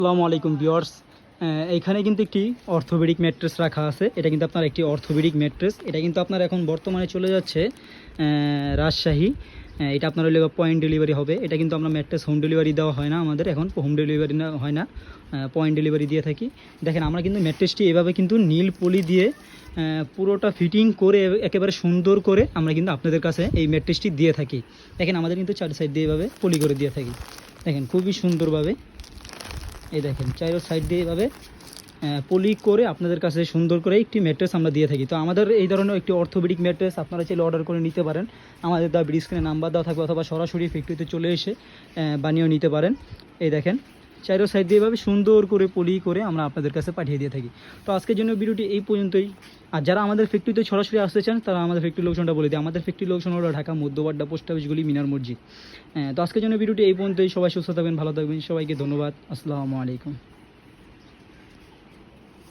আসসালামু আলাইকুম ভিউয়ার্স। এইখানে কিন্তু একটি অর্থোপেডিক ম্যাট্রেস রাখা আছে। এটা কিন্তু আপনার একটি অর্থোপেডিক ম্যাট্রেস। এটা কিন্তু আপনার এখন বর্তমানে চলে যাচ্ছে রাজশাহী। এটা আপনার হলে পয়েন্ট ডেলিভারি হবে। এটা কিন্তু আমরা ম্যাট্রেস হোম ডেলিভারি দেওয়া হয় না, আমাদের এখন হোম ডেলিভারি হয় না, পয়েন্ট ডেলিভারি দিয়ে থাকি। দেখেন আমরা কিন্তু ম্যাট্রেসটি এভাবে কিন্তু নীল পলি দিয়ে পুরোটা ফিটিং করে একেবারে সুন্দর করে আমরা কিন্তু আপনাদের কাছে এই ম্যাট্রেসটি দিয়ে থাকি। দেখেন আমাদের কিন্তু চার সাইড দিয়ে এভাবে পলি করে দিয়ে থাকি। দেখেন খুবই সুন্দরভাবে, এই দেখেন চারো সাইড দিয়ে এভাবে পলি করে আপনাদের কাছে সুন্দর করে একটি ম্যাট্রেস আমরা দিয়ে থাকি। তো আমাদের এই ধরনের একটি অর্থোপেডিক ম্যাট্রেস আপনারা চাইলে অর্ডার করে নিতে পারেন। আমাদের দেওয়া স্ক্রিনে নাম্বার দেওয়া থাকবে, অথবা সরাসরি ফ্যাক্টরিতে চলে এসে বানিয়েও নিতে পারেন। এই দেখেন চারো সাইড দিয়ে এভাবে সুন্দর করে পলি করে আমরা আপনাদের কাছে পাঠিয়ে দিয়ে থাকি। তো আজকের জন্য ভিডিওটি এই পর্যন্তই। আর যারা আমাদের ফ্যাক্টরিতে সরাসরি আসতে চান তারা আমাদের ফ্যাক্টরি লোকেশনটা বলে দিই। আমাদের ফ্যাক্টরি লোকেশন হলো ঢাকা মধ্যবাড্ডা, পোস্ট অফিসগুলি, মিনার মসজিদ। তো আজকের জন্য ভিডিওটি এই পর্যন্তই। সবাই সুস্থ থাকবেন, ভালো থাকবেন। সবাইকে ধন্যবাদ। আসসালামু আলাইকুম।